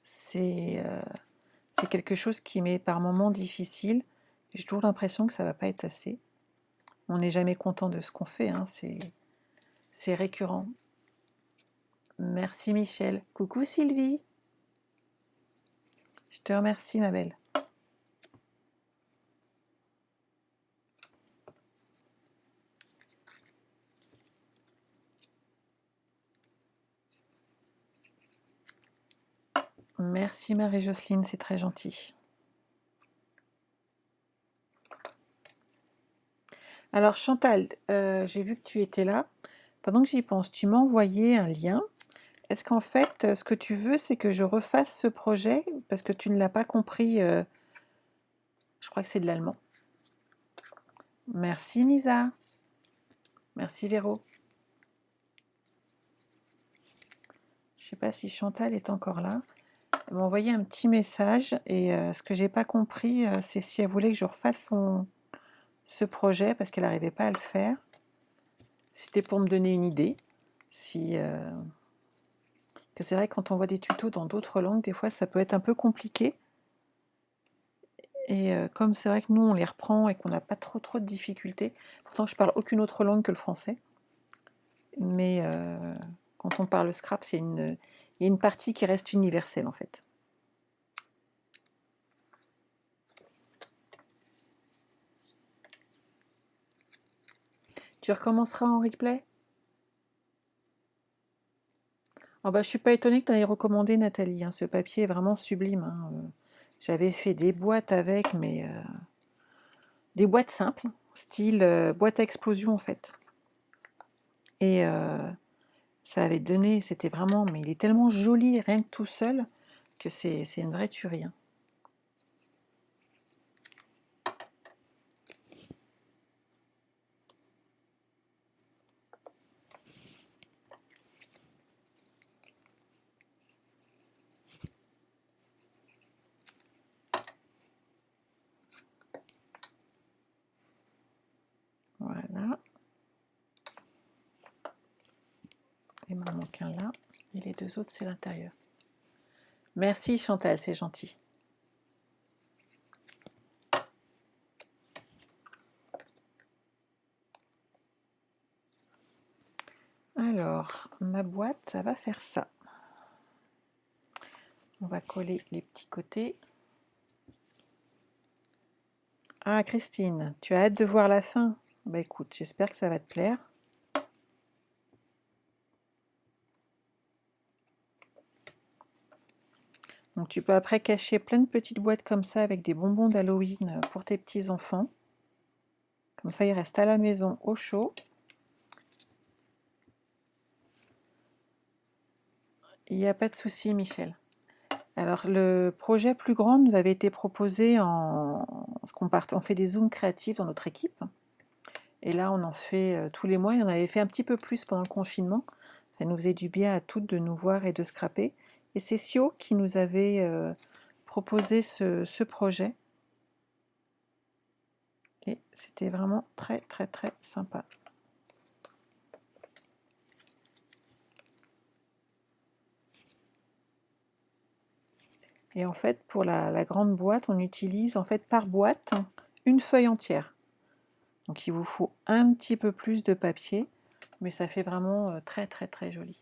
Speaker 1: C'est quelque chose qui m'est par moments difficile. J'ai toujours l'impression que ça ne va pas être assez. On n'est jamais content de ce qu'on fait, hein, c'est récurrent. Merci Michel. Coucou Sylvie. Je te remercie ma belle. Merci Marie-Jocelyne, c'est très gentil. Alors Chantal, j'ai vu que tu étais là. Pendant que j'y pense, tu m'as envoyé un lien. Est-ce qu'en fait, ce que tu veux, c'est que je refasse ce projet parce que tu ne l'as pas compris, je crois que c'est de l'allemand. Merci Nisa. Merci Véro. Je ne sais pas si Chantal est encore là. Elle m'a envoyé un petit message et ce que j'ai pas compris, c'est si elle voulait que je refasse ce projet parce qu'elle n'arrivait pas à le faire. C'était pour me donner une idée. Si, que c'est vrai que quand on voit des tutos dans d'autres langues, des fois ça peut être un peu compliqué. Et comme c'est vrai que nous on les reprend et qu'on n'a pas trop de difficultés, pourtant je parle aucune autre langue que le français, mais quand on parle Scrap, il y a une partie qui reste universelle en fait. Tu recommenceras en replay? Oh bah, je suis pas étonnée que tu aies recommandé Nathalie, hein. Ce papier est vraiment sublime, hein. J'avais fait des boîtes avec, mais des boîtes simples, style boîte à explosion en fait. Et ça avait donné, c'était vraiment, mais il est tellement joli rien que tout seul que c'est une vraie tuerie, hein. Voilà. Il m'en manque un là. Et les deux autres, c'est l'intérieur. Merci Chantal, c'est gentil. Alors, ma boîte, ça va faire ça. On va coller les petits côtés. Ah, Christine, tu as hâte de voir la fin? Bah écoute, j'espère que ça va te plaire. Donc tu peux après cacher plein de petites boîtes comme ça avec des bonbons d'Halloween pour tes petits-enfants. Comme ça, ils restent à la maison au chaud. Il n'y a pas de souci, Michel. Alors, le projet plus grand nous avait été proposé on fait des zooms créatifs dans notre équipe. Et là, on en fait tous les mois. Et on avait fait un petit peu plus pendant le confinement. Ça nous faisait du bien à toutes de nous voir et de scraper. Et c'est Sio qui nous avait proposé ce projet. Et c'était vraiment très, très, très sympa. Et en fait, pour la grande boîte, on utilise en fait par boîte une feuille entière. Donc il vous faut un petit peu plus de papier, mais ça fait vraiment très très très joli.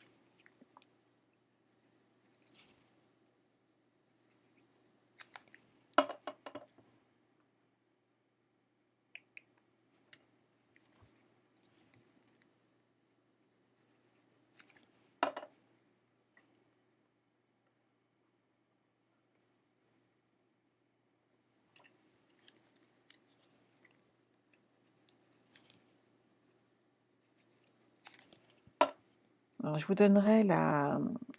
Speaker 1: Alors, je vous donnerai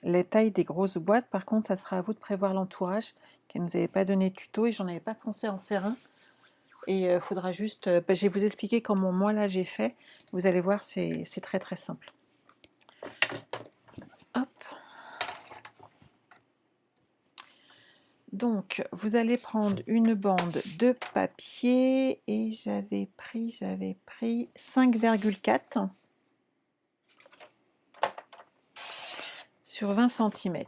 Speaker 1: les tailles des grosses boîtes. Par contre, ça sera à vous de prévoir l'entourage, qu'elle ne nous avait pas donné de tuto et j'en avais pas pensé en faire un. Et il faudra juste... je vais vous expliquer comment moi là j'ai fait. Vous allez voir, c'est très très simple. Hop. Donc, vous allez prendre une bande de papier et j'avais pris 5,4 sur 20 cm.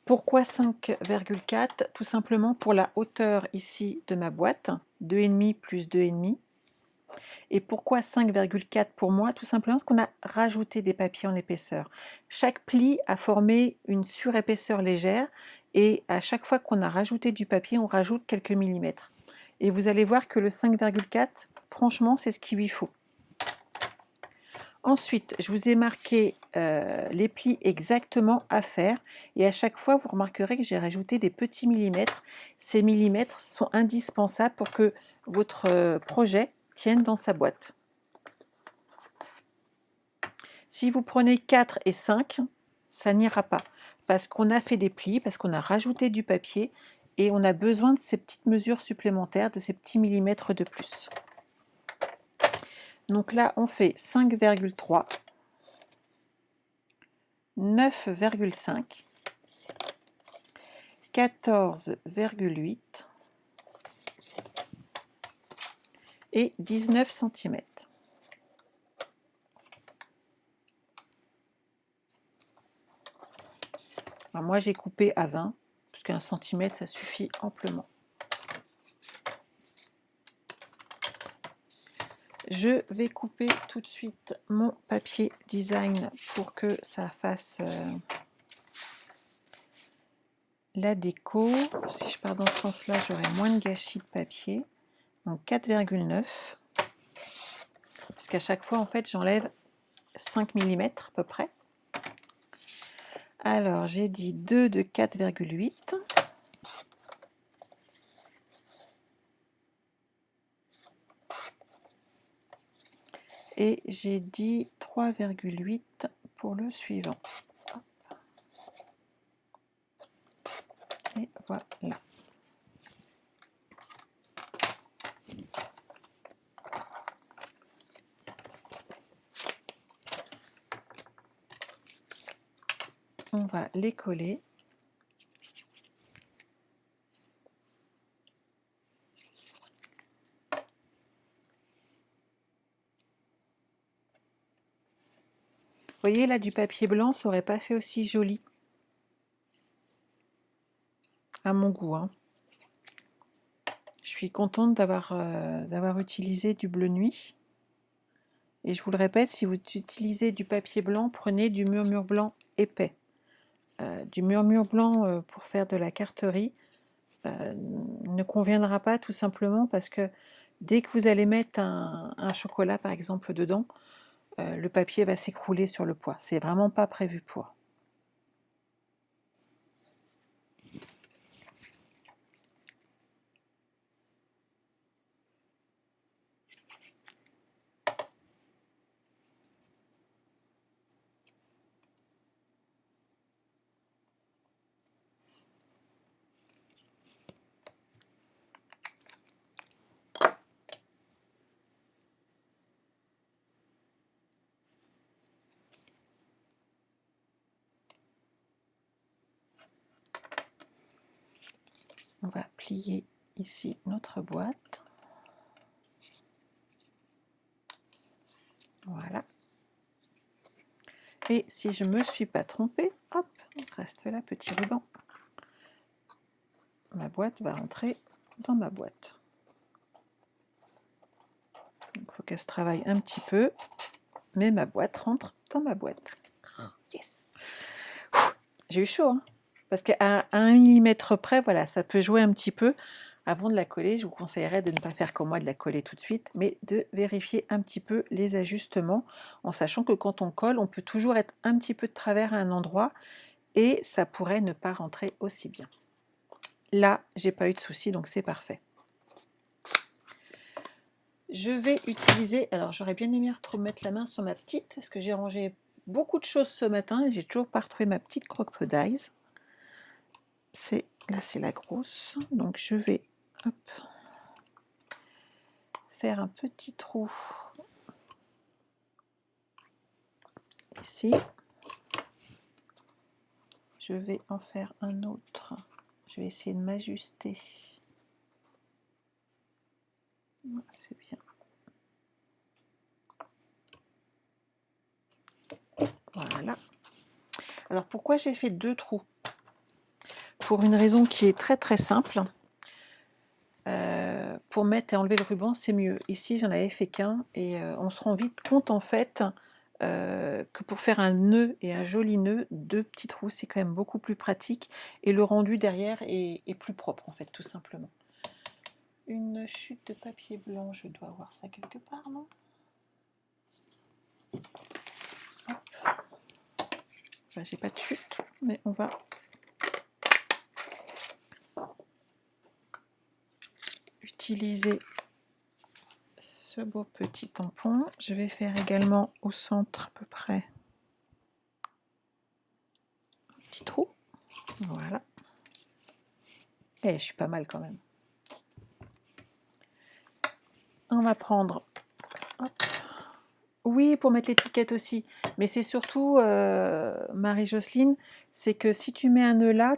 Speaker 1: Pourquoi 5,4? Tout simplement pour la hauteur ici de ma boîte, 2,5 plus 2,5. Et pourquoi 5,4 pour moi? Tout simplement parce qu'on a rajouté des papiers en épaisseur. Chaque pli a formé une surépaisseur légère et à chaque fois qu'on a rajouté du papier, on rajoute quelques millimètres. Et vous allez voir que le 5,4, franchement, c'est ce qu'il lui faut. Ensuite, je vous ai marqué les plis exactement à faire et à chaque fois, vous remarquerez que j'ai rajouté des petits millimètres. Ces millimètres sont indispensables pour que votre projet tienne dans sa boîte. Si vous prenez 4 et 5, ça n'ira pas parce qu'on a fait des plis, parce qu'on a rajouté du papier et on a besoin de ces petites mesures supplémentaires, de ces petits millimètres de plus. Donc là, on fait 5,3, 9,5, 14,8 et 19 cm. Alors moi, j'ai coupé à 20, parce qu'un centimètre, ça suffit amplement. Je vais couper tout de suite mon papier design pour que ça fasse la déco. Si je pars dans ce sens-là, j'aurai moins de gâchis de papier. Donc 4,9. Parce qu'à chaque fois, en fait, j'enlève 5 mm à peu près. Alors, j'ai dit 2 de 4,8. Et j'ai dit 3,8 pour le suivant. Hop. Et voilà. On va les coller. Vous voyez, là, du papier blanc, ça n'aurait pas fait aussi joli. À mon goût. Hein. Je suis contente d'avoir utilisé du bleu nuit. Et je vous le répète, si vous utilisez du papier blanc, prenez du murmure blanc épais. Du murmure blanc pour faire de la carterie ne conviendra pas tout simplement parce que dès que vous allez mettre un chocolat par exemple dedans, le papier va s'écrouler sur le poids. C'est vraiment pas prévu pour. On va plier ici notre boîte. Voilà. Et si je ne me suis pas trompée, hop, reste là, petit ruban. Ma boîte va rentrer dans ma boîte. Il faut qu'elle se travaille un petit peu, mais ma boîte rentre dans ma boîte. Yes. J'ai eu chaud, hein, parce qu'à 1 mm près, voilà, ça peut jouer un petit peu. Avant de la coller, je vous conseillerais de ne pas faire comme moi, de la coller tout de suite, mais de vérifier un petit peu les ajustements, en sachant que quand on colle, on peut toujours être un petit peu de travers à un endroit, et ça pourrait ne pas rentrer aussi bien. Là, j'ai pas eu de souci, donc c'est parfait. Je vais utiliser, alors j'aurais bien aimé mettre la main sur ma petite, parce que j'ai rangé beaucoup de choses ce matin, et j'ai toujours pas retrouvé ma petite croque-pot d'Ice. Là c'est la grosse, donc je vais faire un petit trou ici. Je vais en faire un autre. Je vais essayer de m'ajuster. C'est bien. Voilà. Alors pourquoi j'ai fait 2 trous? Pour une raison qui est très très simple. pour mettre et enlever le ruban, c'est mieux. Ici, j'en avais fait qu'un et on se rend vite compte en fait que pour faire un nœud et un joli nœud, 2 petits trous, c'est quand même beaucoup plus pratique et le rendu derrière est plus propre en fait, tout simplement. Une chute de papier blanc, je dois avoir ça quelque part, non? Enfin, j'ai pas de chute, mais on va utiliser ce beau petit tampon. Je vais faire également au centre à peu près un petit trou. Voilà. Et je suis pas mal quand même. On va prendre... Hop. Oui, pour mettre l'étiquette aussi. Mais c'est surtout, Marie-Jocelyne, c'est que si tu mets un nœud là,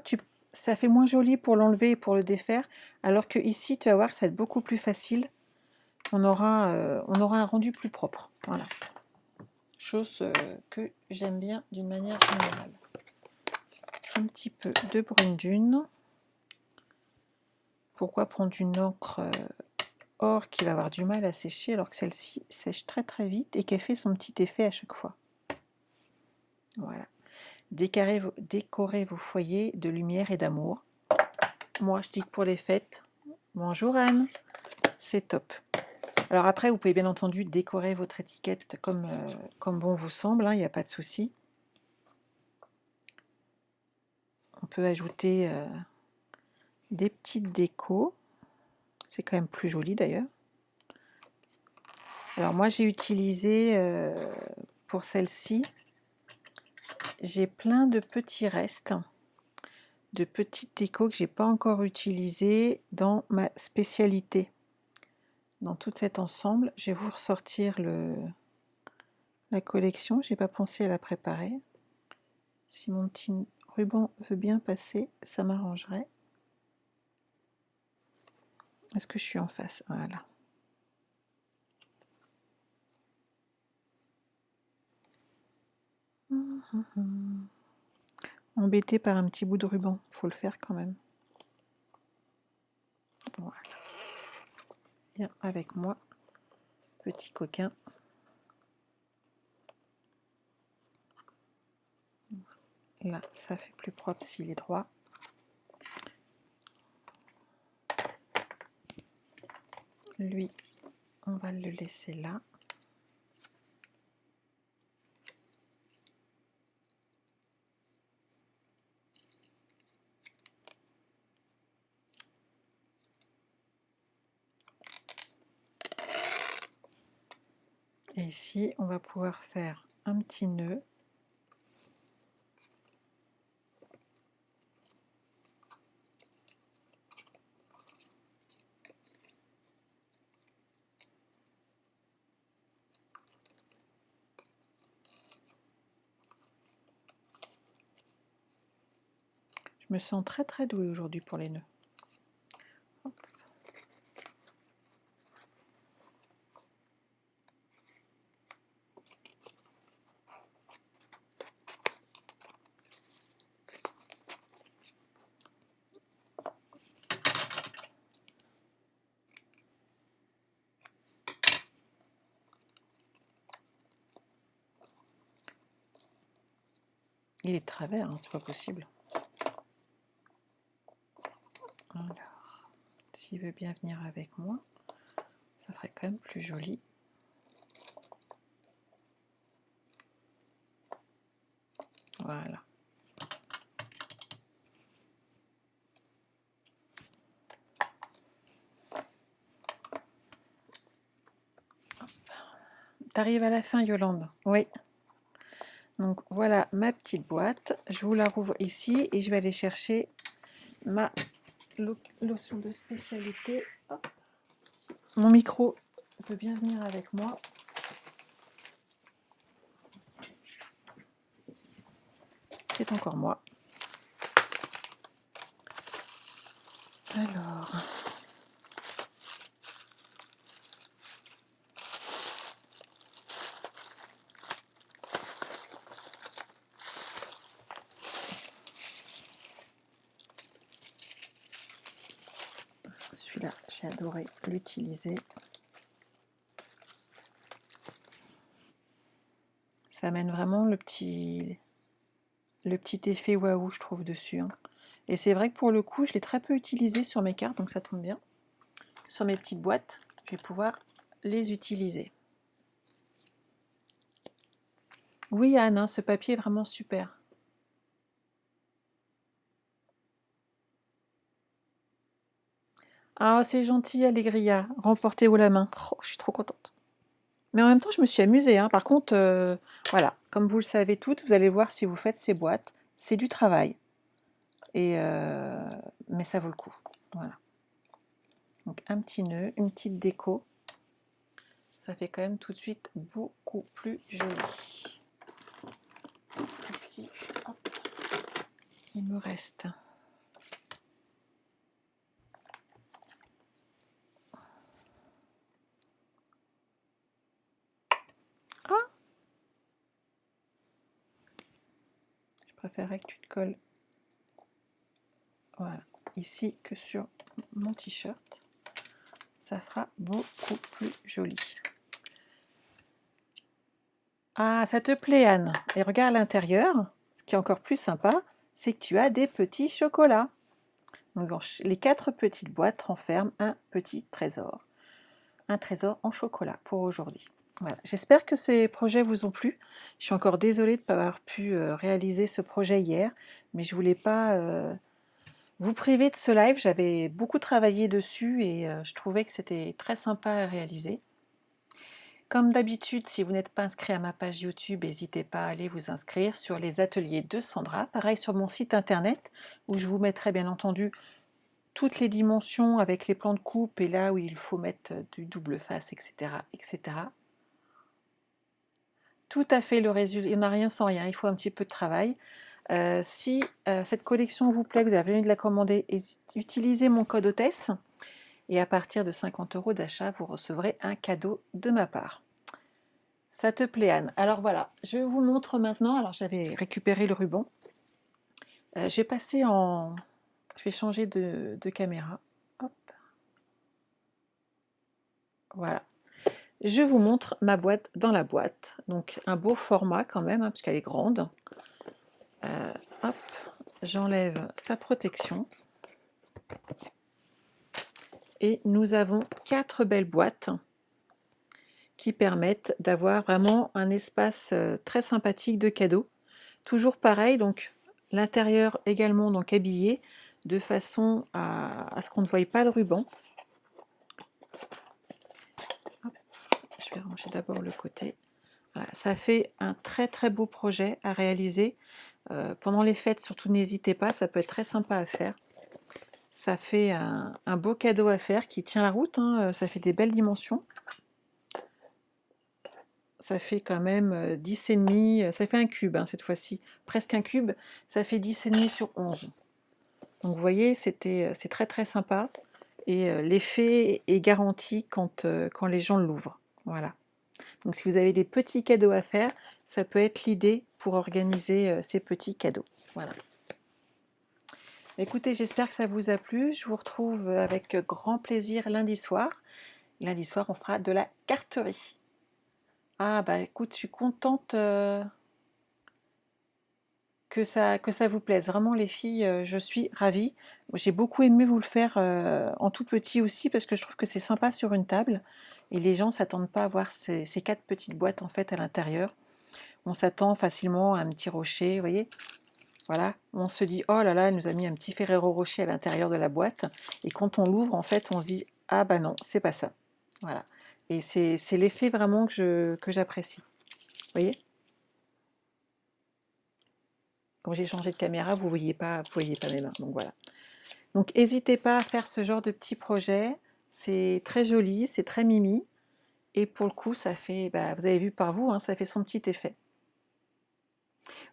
Speaker 1: ça fait moins joli pour l'enlever et pour le défaire. Alors que ici, tu vas voir, ça va être beaucoup plus facile. On aura un rendu plus propre. Voilà. Chose que j'aime bien d'une manière générale. Un petit peu de brune dune. Pourquoi prendre une encre or qui va avoir du mal à sécher alors que celle-ci sèche très très vite et qu'elle fait son petit effet à chaque fois. Voilà. Décorez vos foyers de lumière et d'amour. Moi, je dis que pour les fêtes, bonjour Anne, c'est top. Alors après, vous pouvez bien entendu décorer votre étiquette comme bon vous semble, il n'y a pas de souci. On peut ajouter des petites décos. C'est quand même plus joli d'ailleurs. Alors moi, j'ai utilisé, pour celle-ci, j'ai plein de petits restes, de petites décos que j'ai pas encore utilisées dans ma spécialité. Dans tout cet ensemble, je vais vous ressortir la collection. J'ai pas pensé à la préparer. Si mon petit ruban veut bien passer, ça m'arrangerait. Est-ce que je suis en face? Voilà. Embêté par un petit bout de ruban, faut le faire quand même. Voilà. Viens avec moi, petit coquin. Là, ça fait plus propre s'il est droit. Lui, on va le laisser là. Et ici, on va pouvoir faire un petit nœud. Je me sens très très douée aujourd'hui pour les nœuds. Hop. Il est de travers, c'est pas possible. Alors, s'il veut bien venir avec moi, ça ferait quand même plus joli. Voilà. T'arrives à la fin, Yolande? Oui. Donc voilà ma petite boîte. Je vous la rouvre ici et je vais aller chercher ma lotion de spécialité. Hop. Mon micro peut bien venir avec moi. C'est encore moi. Alors... Celui-là, j'ai adoré l'utiliser. Ça amène vraiment le petit effet waouh, je trouve, dessus. Hein. Et c'est vrai que pour le coup, je l'ai très peu utilisé sur mes cartes, donc ça tombe bien. Sur mes petites boîtes, je vais pouvoir les utiliser. Oui, Anne, hein, ce papier est vraiment super. Ah, c'est gentil, Allegria. Remporté haut la main. Oh, je suis trop contente. Mais en même temps, je me suis amusée. Hein. Par contre, voilà, comme vous le savez toutes, vous allez voir si vous faites ces boîtes. C'est du travail. Mais ça vaut le coup. Voilà. Donc un petit nœud, une petite déco. Ça fait quand même tout de suite beaucoup plus joli. Ici, hop, il me reste je préférerais que tu te colles voilà, ici que sur mon t-shirt. Ça fera beaucoup plus joli. Ah, ça te plaît, Anne? Et regarde à l'intérieur, ce qui est encore plus sympa, c'est que tu as des petits chocolats. Donc, les 4 petites boîtes renferment un petit trésor. Un trésor en chocolat pour aujourd'hui. Voilà. J'espère que ces projets vous ont plu. Je suis encore désolée de ne pas avoir pu réaliser ce projet hier, mais je ne voulais pas vous priver de ce live. J'avais beaucoup travaillé dessus et je trouvais que c'était très sympa à réaliser. Comme d'habitude, si vous n'êtes pas inscrit à ma page YouTube, n'hésitez pas à aller vous inscrire sur les ateliers de Sandra. Pareil sur mon site internet, où je vous mettrai bien entendu toutes les dimensions avec les plans de coupe et là où il faut mettre du double face, etc. etc. Tout à fait le résultat, il n'y en a rien sans rien, il faut un petit peu de travail. Si cette collection vous plaît, vous avez envie de la commander, utilisez mon code hôtesse et à partir de 50 € d'achat, vous recevrez un cadeau de ma part. Ça te plaît, Anne? Alors voilà, je vous montre maintenant. Alors j'avais récupéré le ruban. Je vais passer en... Je vais changer de caméra. Hop. Voilà. Je vous montre ma boîte dans la boîte. Donc un beau format quand même, hein, parce qu'elle est grande. Hop, j'enlève sa protection. Et nous avons 4 belles boîtes qui permettent d'avoir vraiment un espace très sympathique de cadeaux. Toujours pareil, donc l'intérieur également donc habillé de façon à ce qu'on ne voie pas le ruban. Hop, je vais ranger d'abord le côté. Voilà, ça fait un très très beau projet à réaliser. Pendant les fêtes, surtout n'hésitez pas, ça peut être très sympa à faire. Ça fait un beau cadeau à faire qui tient la route, hein, ça fait des belles dimensions. Ça fait quand même 10,5, ça fait un cube hein, cette fois-ci, presque un cube, ça fait 10,5 sur 11. Donc vous voyez, c'est très très sympa et l'effet est garanti quand les gens l'ouvrent. Voilà. Donc si vous avez des petits cadeaux à faire, ça peut être l'idée pour organiser ces petits cadeaux. Voilà. Écoutez, j'espère que ça vous a plu. Je vous retrouve avec grand plaisir lundi soir. Lundi soir, on fera de la carterie. Ah bah écoute, je suis contente que ça vous plaise. Vraiment les filles, je suis ravie. J'ai beaucoup aimé vous le faire en tout petit aussi parce que je trouve que c'est sympa sur une table et les gens ne s'attendent pas à voir ces 4 petites boîtes en fait à l'intérieur. On s'attend facilement à un petit rocher, vous voyez. Voilà, on se dit oh là là, elle nous a mis un petit Ferrero Rocher à l'intérieur de la boîte et quand on l'ouvre en fait on se dit ah bah non, c'est pas ça. Voilà. Et c'est l'effet vraiment que j'apprécie. Vous voyez? Quand j'ai changé de caméra, vous voyez pas mes mains. Donc voilà. Donc n'hésitez pas à faire ce genre de petit projet. C'est très joli, c'est très mimi. Et pour le coup, ça fait, bah, vous avez vu par vous, hein, ça fait son petit effet.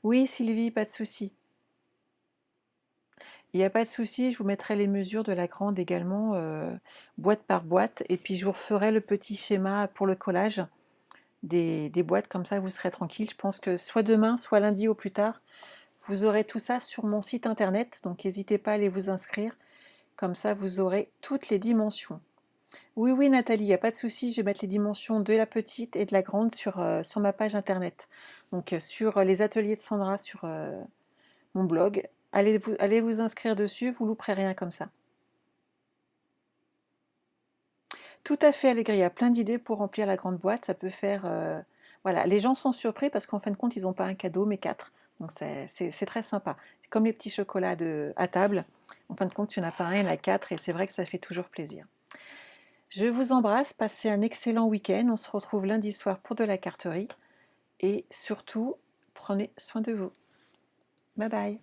Speaker 1: Oui, Sylvie, pas de souci. Il n'y a pas de souci, je vous mettrai les mesures de la grande également, boîte par boîte. Et puis je vous referai le petit schéma pour le collage des boîtes, comme ça vous serez tranquille. Je pense que soit demain, soit lundi au plus tard, vous aurez tout ça sur mon site internet. Donc n'hésitez pas à aller vous inscrire. Comme ça, vous aurez toutes les dimensions. Oui, oui, Nathalie, il n'y a pas de souci. Je vais mettre les dimensions de la petite et de la grande sur ma page internet. Donc, sur les ateliers de Sandra sur mon blog. Allez vous inscrire dessus, vous louperez rien comme ça. Tout à fait, Allégri, il y a plein d'idées pour remplir la grande boîte. Ça peut faire. Voilà, les gens sont surpris parce qu'en fin de compte, ils n'ont pas un cadeau, mais quatre. Donc, c'est très sympa. C'est comme les petits chocolats à table. En fin de compte, il n'y en a pas un, il y en a quatre, et c'est vrai que ça fait toujours plaisir. Je vous embrasse, passez un excellent week-end. On se retrouve lundi soir pour de la carterie. Et surtout, prenez soin de vous. Bye bye.